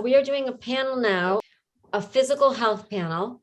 We are doing a panel now, a physical health panel.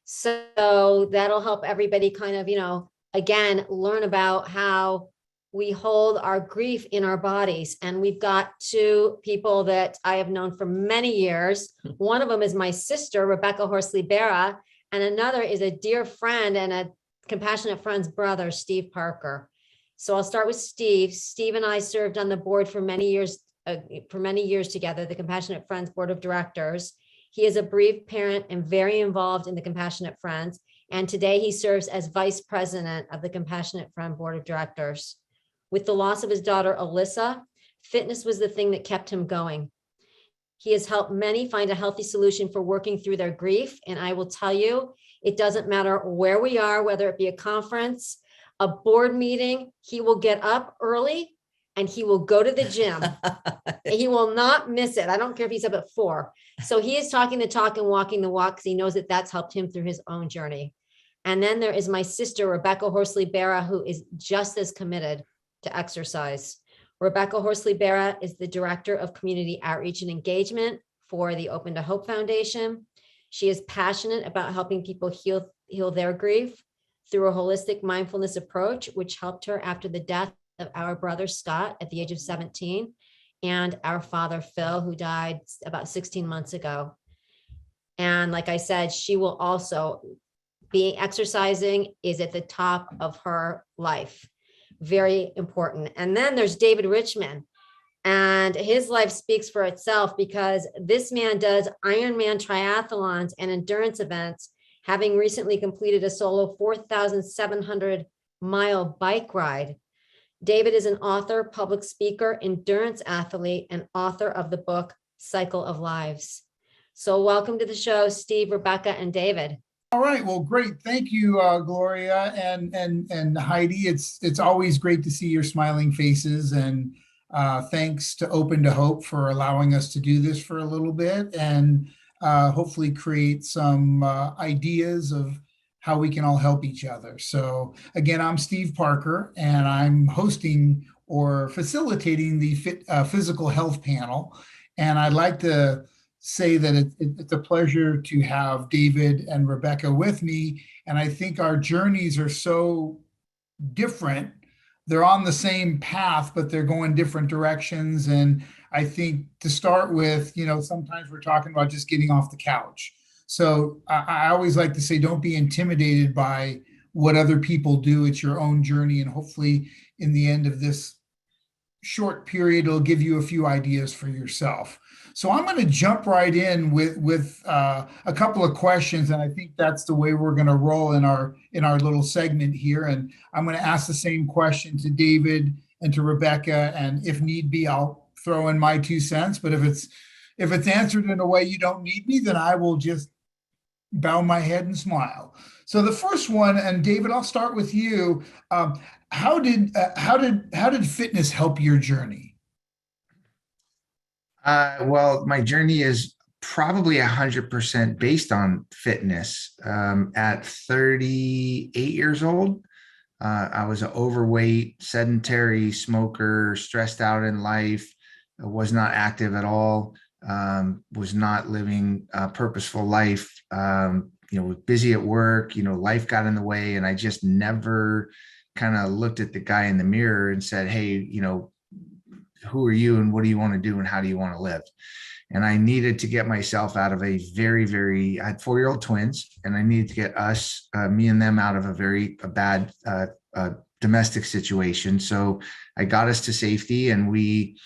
So that'll help everybody kind of, again, learn about how we hold our grief in our bodies. And we've got two people that I have known for many years. One of them is my sister, Rebecca Horsley Bara, and another is a dear friend and a Compassionate Friends brother, Steve Parker. So I'll start with Steve. Steve and I served on the board for many years together, the Compassionate Friends Board of Directors. He is a bereaved parent and very involved in the Compassionate Friends. And today he serves as vice president of the Compassionate Friend Board of Directors. With the loss of his daughter, Alyssa, fitness was the thing that kept him going. He has helped many find a healthy solution for working through their grief. And I will tell you, it doesn't matter where we are, whether it be a conference, a board meeting, he will get up early and he will go to the gym. He will not miss it. I don't care if he's up at 4. So he is talking the talk and walking the walk because he knows that that's helped him through his own journey. And then there is my sister, Rebecca Horsley Bara, who is just as committed to exercise. Rebecca Horsley Bara is the Director of Community Outreach and Engagement for the Open to Hope Foundation. She is passionate about helping people heal their grief through a holistic mindfulness approach, which helped her after the death of our brother Scott at the age of 17 and our father Phil, who died about 16 months ago. And like I said, she will also be exercising is at the top of her life. Very important. And then there's David Richman, and his life speaks for itself because this man does Ironman triathlons and endurance events, having recently completed a solo 4,700 mile bike ride. David is an author, public speaker, endurance athlete, and author of the book, Cycle of Lives. So welcome to the show, Steve, Rebecca, and David. All right. Well, great. Thank you, Gloria and Heidi. It's always great to see your smiling faces, and thanks to Open to Hope for allowing us to do this for a little bit and hopefully create some ideas of how we can all help each other. So again, I'm Steve Parker, and I'm hosting or facilitating the physical health panel. And I'd like to say that it's a pleasure to have David and Rebecca with me. And I think our journeys are so different. They're on the same path, but they're going different directions. And I think to start with, sometimes we're talking about just getting off the couch. So I always like to say, don't be intimidated by what other people do. It's your own journey. And hopefully in the end of this short period, it'll give you a few ideas for yourself. So I'm going to jump right in with a couple of questions, and I think that's the way we're going to roll in our little segment here. And I'm going to ask the same question to David and to Rebecca, and if need be, I'll throw in my 2 cents. But if it's answered in a way you don't need me, then I will just bow my head and smile. So the first one, and David, I'll start with you. How did fitness help your journey? Well, my journey is probably 100% based on fitness. At 38 years old, I was an overweight, sedentary smoker, stressed out in life, was not active at all, was not living a purposeful life, was busy at work, life got in the way. And I just never kind of looked at the guy in the mirror and said, hey, who are you and what do you want to do and how do you want to live? And I needed to get myself out of a I had 4-year-old twins, and I needed to get us, me and them, out of a bad domestic situation. So I got us to safety, and we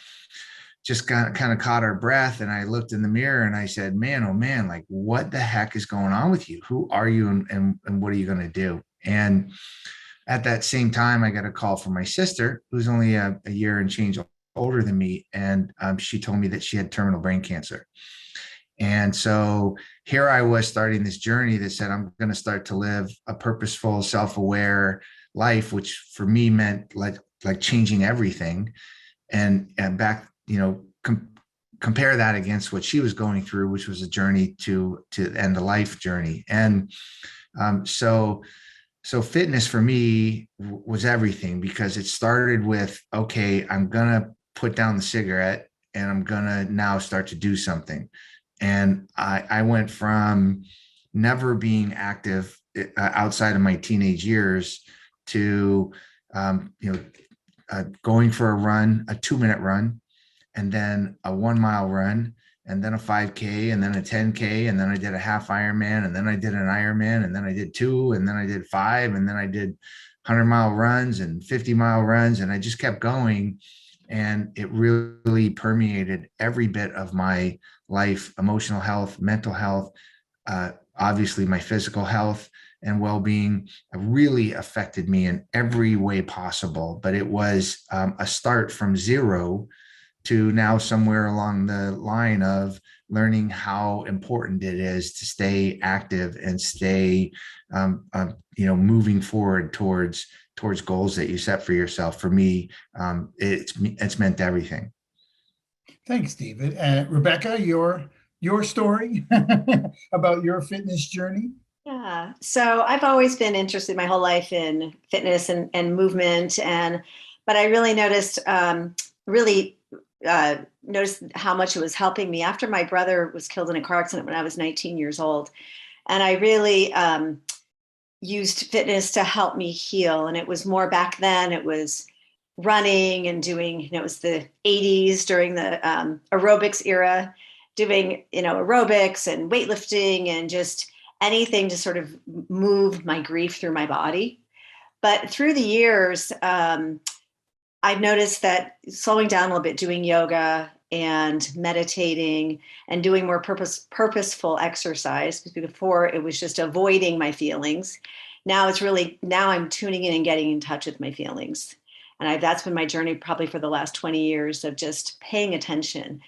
just kind of caught our breath. And I looked in the mirror and I said, man, oh man, like what the heck is going on with you? Who are you and what are you going to do? And at that same time, I got a call from my sister, who's only a year and change older than me. And she told me that she had terminal brain cancer. And so here I was starting this journey that said, I'm going to start to live a purposeful, self-aware life, which for me meant like changing everything. And back, compare that against what she was going through, which was a journey to end a life journey. And so fitness for me was everything, because it started with, okay, I'm going to put down the cigarette and I'm gonna now start to do something. And I went from never being active outside of my teenage years to going for a run, a 2-minute run, and then a 1 mile run, and then a 5K, and then a 10K, and then I did a half Ironman, and then I did an Ironman, and then I did 2, and then I did 5, and then I did 100-mile runs and 50-mile runs, and I just kept going. And it really permeated every bit of my life, emotional health, mental health, obviously my physical health and well-being really affected me in every way possible. But it was a start from zero to now somewhere along the line of learning how important it is to stay active and stay, moving forward towards goals that you set for yourself. For me, it's meant everything. Thanks, David. Rebecca, your story about your fitness journey. Yeah. So I've always been interested my whole life in fitness and movement. But I really noticed how much it was helping me after my brother was killed in a car accident when I was 19 years old. And I really used fitness to help me heal. And it was more back then, it was running and doing, it was the 80s during the aerobics era, doing, aerobics and weightlifting and just anything to sort of move my grief through my body. But through the years, I've noticed that slowing down a little bit, doing yoga and meditating and doing more purposeful exercise, because before it was just avoiding my feelings. Now I'm tuning in and getting in touch with my feelings. And that's been my journey probably for the last 20 years of just paying attention,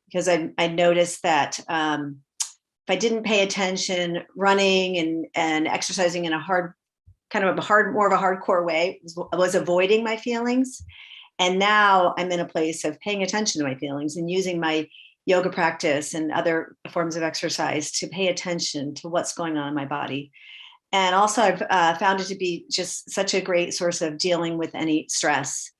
because I noticed that if I didn't pay attention, running and exercising in more of a hardcore way was avoiding my feelings. And now I'm in a place of paying attention to my feelings and using my yoga practice and other forms of exercise to pay attention to what's going on in my body. And also I've found it to be just such a great source of dealing with any stress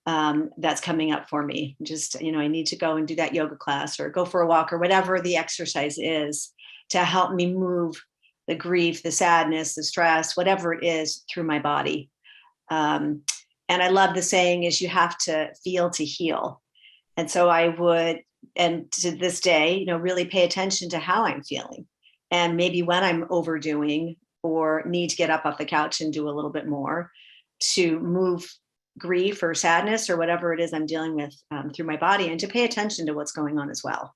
that's coming up for me. Just, I need to go and do that yoga class or go for a walk or whatever the exercise is to help me move the grief, the sadness, the stress, whatever it is through my body. And I love the saying is you have to feel to heal. And so I would, and to this day, really pay attention to how I'm feeling. And maybe when I'm overdoing or need to get up off the couch and do a little bit more to move grief or sadness or whatever it is I'm dealing with through my body, and to pay attention to what's going on as well.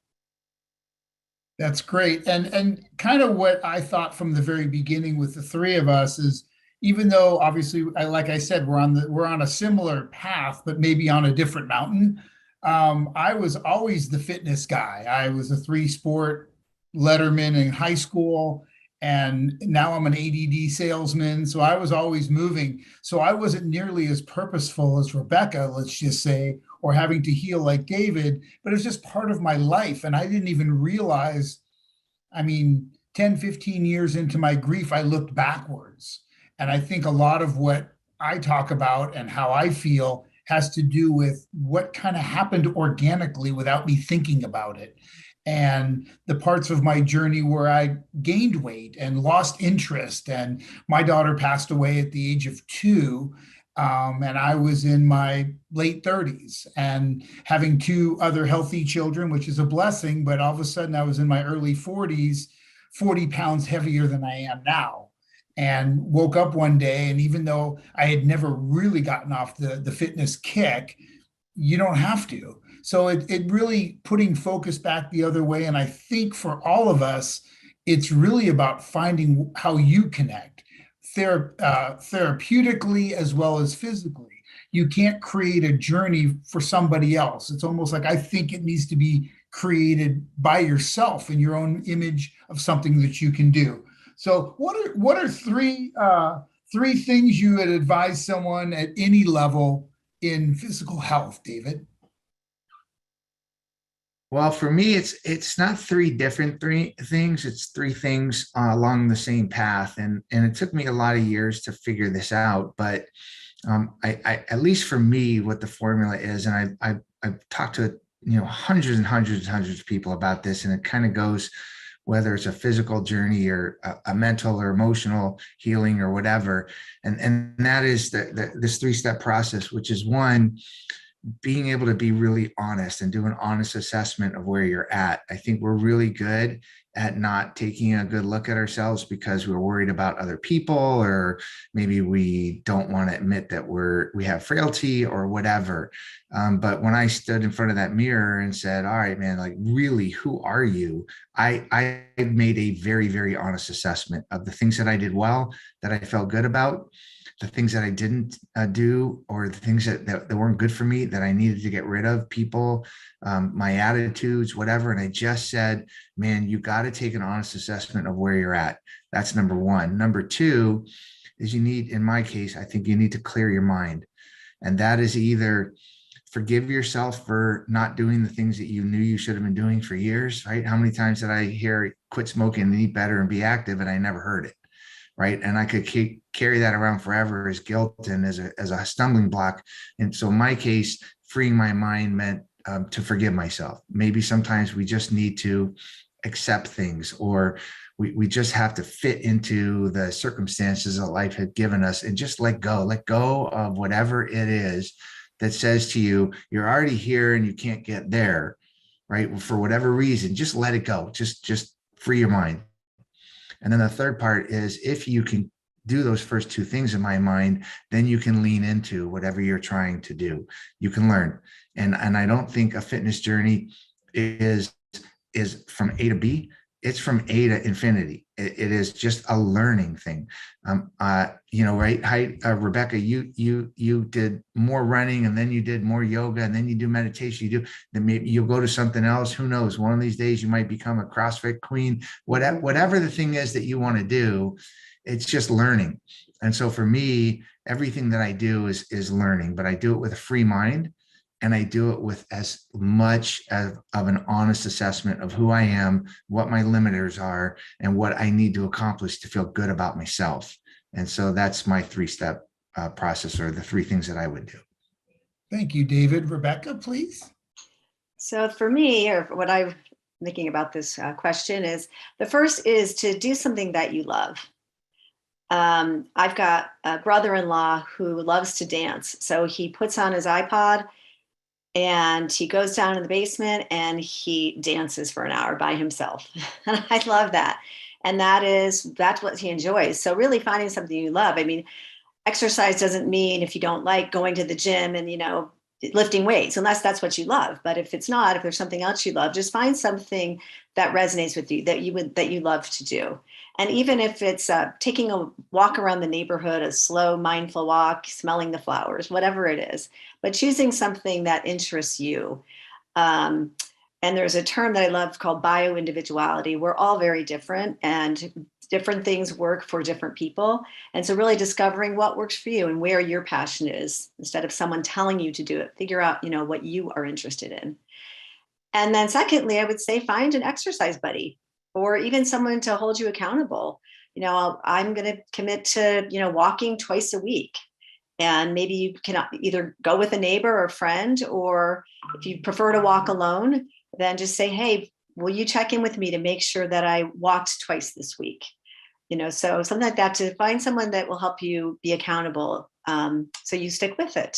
That's great. And kind of what I thought from the very beginning with the three of us is, even though obviously, like I said, we're on a similar path, but maybe on a different mountain. I was always the fitness guy. I was a 3-sport letterman in high school, and now I'm an ADD salesman. So I was always moving. So I wasn't nearly as purposeful as Rebecca, let's just say, or having to heal like David, but it was just part of my life. And I didn't even realize, 10, 15 years into my grief, I looked backwards. And I think a lot of what I talk about and how I feel has to do with what kind of happened organically without me thinking about it. And the parts of my journey where I gained weight and lost interest. And my daughter passed away at the age of 2. And I was in my late 30s and having 2 other healthy children, which is a blessing. But all of a sudden I was in my early 40s, 40 pounds heavier than I am now. And woke up one day, and even though I had never really gotten off the fitness kick, you don't have to. So it really putting focus back the other way. And I think for all of us, it's really about finding how you connect therapeutically as well as physically. You can't create a journey for somebody else. It's almost like I think it needs to be created by yourself in your own image of something that you can do. So what are three things you would advise someone at any level in physical health, David? Well, for me, it's not 3 different things. It's 3 things along the same path, and it took me a lot of years to figure this out. But I at least for me, what the formula is, and I've talked to hundreds and hundreds and hundreds of people about this, and it kind of goes, whether it's a physical journey or a mental or emotional healing or whatever. And that is this 3-step process, which is one, being able to be really honest and do an honest assessment of where you're at. I think we're really good at not taking a good look at ourselves because we're worried about other people, or maybe we don't want to admit that we have frailty or whatever. But when I stood in front of that mirror and said, all right, man, like, really, who are you? I made a very, very honest assessment of the things that I did well, that I felt good about, the things that I didn't do, or the things that weren't good for me, that I needed to get rid of, people, my attitudes, whatever. And I just said, man, you got to take an honest assessment of where you're at. That's number one. Number two is in my case, I think you need to clear your mind. And that is either forgive yourself for not doing the things that you knew you should have been doing for years, right? How many times did I hear quit smoking and eat better and be active, and I never heard it? Right. And I could carry that around forever as guilt and as a stumbling block. And so in my case, freeing my mind meant to forgive myself. Maybe sometimes we just need to accept things, or we just have to fit into the circumstances that life had given us and just let go of whatever it is that says to you, you're already here and you can't get there. Right. For whatever reason, just let it go. Just free your mind. And then the third part is, if you can do those first two things, in my mind, then you can lean into whatever you're trying to do. You can learn. And I don't think a fitness journey is from A to B. It's from A to infinity. It is just a learning thing. Right? Hi, Rebecca, you did more running, and then you did more yoga, and then you do meditation. Then maybe you'll go to something else. Who knows? One of these days you might become a CrossFit queen. Whatever the thing is that you want to do, it's just learning. And so for me, everything that I do is learning, but I do it with a free mind. And I do it with as much of an honest assessment of who I am, what my limiters are, and what I need to accomplish to feel good about myself. And so that's my 3-step process, or the 3 things that I would do. Thank you, David. Rebecca, please. So for me, or what I'm thinking about this question is, the first is to do something that you love. I've got a brother-in-law who loves to dance. So he puts on his iPod and he goes down in the basement and he dances for an hour by himself. And I love that. And that's what he enjoys. So really finding something you love. I mean, exercise doesn't mean, if you don't like going to the gym and, lifting weights, unless that's what you love. But if it's not, if there's something else you love, just find something that resonates with you, that you love to do. And even if it's taking a walk around the neighborhood, a slow, mindful walk, smelling the flowers, whatever it is, but choosing something that interests you. And there's a term that I love called bio-individuality. We're all very different, and different things work for different people. And so really discovering what works for you and where your passion is, instead of someone telling you to do it, figure out, what you are interested in. And then secondly, I would say find an exercise buddy, or even someone to hold you accountable. I'm going to commit to, walking twice a week. And maybe you can either go with a neighbor or a friend, or if you prefer to walk alone, then just say, hey, will you check in with me to make sure that I walked twice this week? So something like that, to find someone that will help you be accountable, so you stick with it.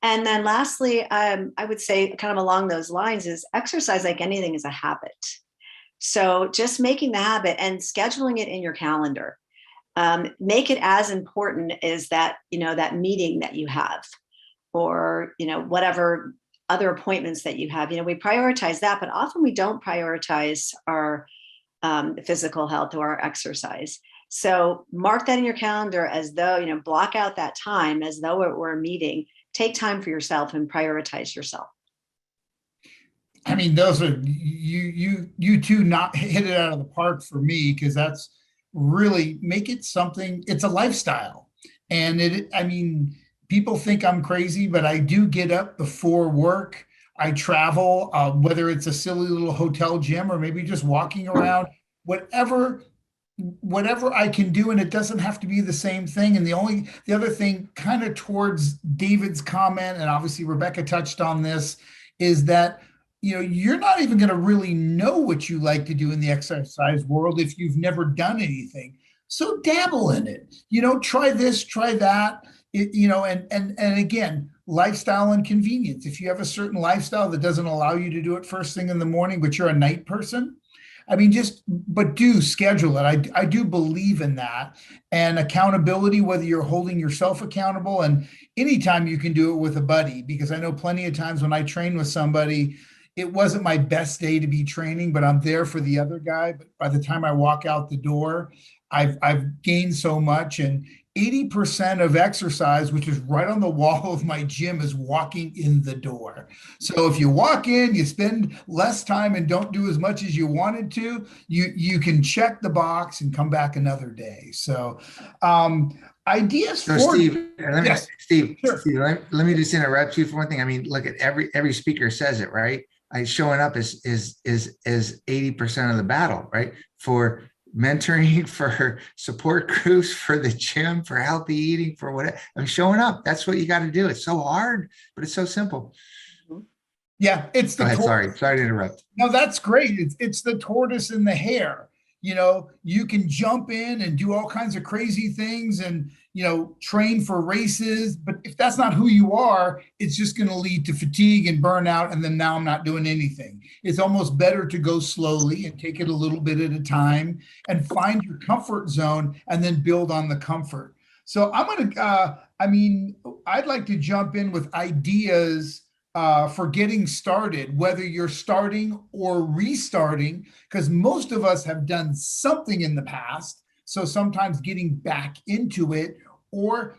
And then lastly, I would say, kind of along those lines, is exercise, like anything, is a habit. So just making the habit and scheduling it in your calendar. Make it as important as that, that meeting that you have, or, whatever other appointments that you have. We prioritize that, but often we don't prioritize our physical health or our exercise. So mark that in your calendar, as though, block out that time as though it were a meeting. Take time for yourself and prioritize yourself. I mean, those are, you two not hit it out of the park for me, because that's really, make it something. It's a lifestyle. And people think I'm crazy, but I do get up before work. I travel, whether it's a silly little hotel gym or maybe just walking around, whatever I can do. And it doesn't have to be the same thing. And the other thing, kind of towards David's comment, and obviously Rebecca touched on this, is that you're not even going to really know what you like to do in the exercise world if you've never done anything. So dabble in it, try this, try that, and again, lifestyle and convenience. If you have a certain lifestyle that doesn't allow you to do it first thing in the morning, but you're a night person, I mean, but do schedule it. I do believe in that, and accountability, whether you're holding yourself accountable, and anytime you can do it with a buddy, because I know plenty of times when I train with somebody, it wasn't my best day to be training, but I'm there for the other guy. But by the time I walk out the door, I've gained so much. And 80% of exercise, which is right on the wall of my gym, is walking in the door. So if you walk in, you spend less time and don't do as much as you wanted to, you can check the box and come back another day. So ideas So for Steve, yes, Steve, sure. Steve, let me just interrupt you for one thing. I mean, look at every speaker says it, right? Showing up is 80% of the battle, right? For mentoring, for support groups, for the gym, for healthy eating, for whatever. I'm showing up. That's what you got to do. It's so hard, but it's so simple. Yeah, it's Go the ahead. Sorry to interrupt. No, that's great. It's the tortoise and the hare. You can jump in and do all kinds of crazy things and, train for races. But if that's not who you are, it's just going to lead to fatigue and burnout. And then now I'm not doing anything. It's almost better to go slowly and take it a little bit at a time and find your comfort zone and then build on the comfort. So I'd like to jump in with ideas for getting started, whether you're starting or restarting, because most of us have done something in the past. So sometimes getting back into it, or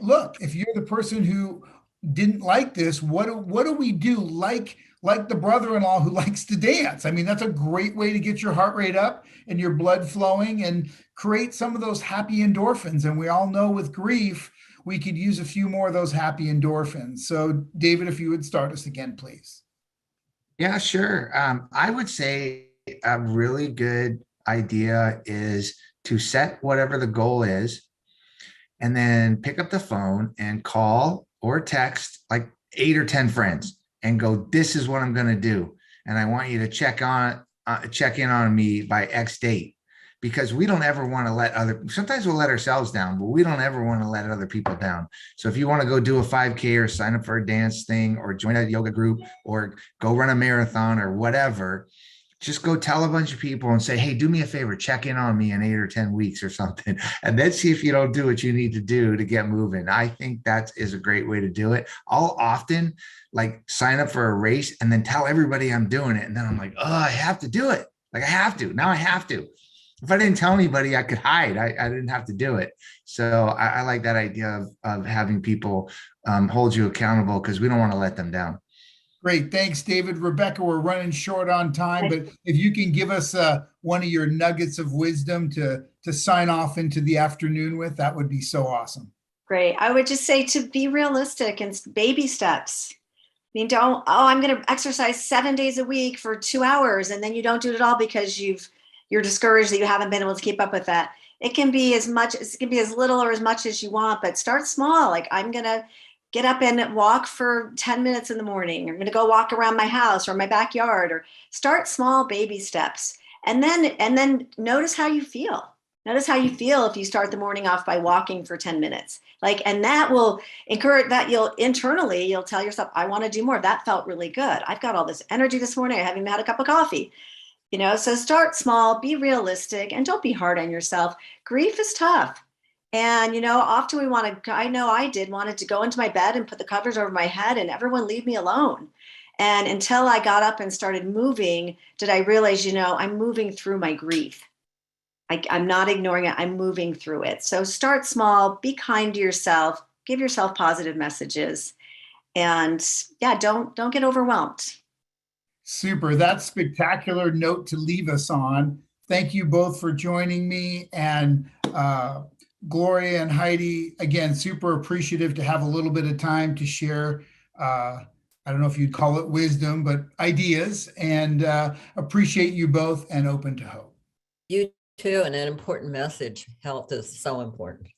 look, if you're the person who didn't like this, what do we do? Like the brother-in-law who likes to dance. I mean, that's a great way to get your heart rate up and your blood flowing and create some of those happy endorphins. And we all know with grief, we could use a few more of those happy endorphins. So David, if you would start us again, please. Yeah, sure. I would say a really good idea is to set whatever the goal is, and then pick up the phone and call or text like 8 or 10 friends and go, this is what I'm going to do. And I want you to check in on me by X date. Because we don't ever want to sometimes we'll let ourselves down, but we don't ever want to let other people down. So if you want to go do a 5K or sign up for a dance thing or join a yoga group or go run a marathon or whatever, just go tell a bunch of people and say, hey, do me a favor, check in on me in 8 or 10 weeks or something. And then see if you don't do what you need to do to get moving. I think that is a great way to do it. I'll often sign up for a race and then tell everybody I'm doing it. And then I'm like, oh, I have to do it. I have to. Now I have to. If I didn't tell anybody, I could hide. I didn't have to do it. So I like that idea of having people hold you accountable, because we don't want to let them down. Great. Thanks, David. Rebecca, we're running short on time, but if you can give us one of your nuggets of wisdom to sign off into the afternoon with, that would be so awesome. Great. I would just say to be realistic and baby steps. I mean, I'm going to exercise 7 days a week for 2 hours, and then you don't do it at all because you're discouraged that you haven't been able to keep up with that. It can be as little or as much as you want, but start small. Like, I'm going to get up and walk for 10 minutes in the morning. I'm going to go walk around my house or my backyard, or start small baby steps. And then notice how you feel. Notice how you feel if you start the morning off by walking for 10 minutes. And that will encourage that you'll tell yourself, I want to do more. That felt really good. I've got all this energy this morning. I haven't even had a cup of coffee. So start small, be realistic, and don't be hard on yourself. Grief is tough. And, often wanted to go into my bed and put the covers over my head and everyone leave me alone. And until I got up and started moving, did I realize, I'm moving through my grief. I'm not ignoring it. I'm moving through it. So start small, be kind to yourself, give yourself positive messages, and don't get overwhelmed. Super. That's spectacular note to leave us on. Thank you both for joining me. And Gloria and Heidi, again, super appreciative to have a little bit of time to share, I don't know if you'd call it wisdom, but ideas, and appreciate you both and open to hope. You too, and an important message. Health is so important.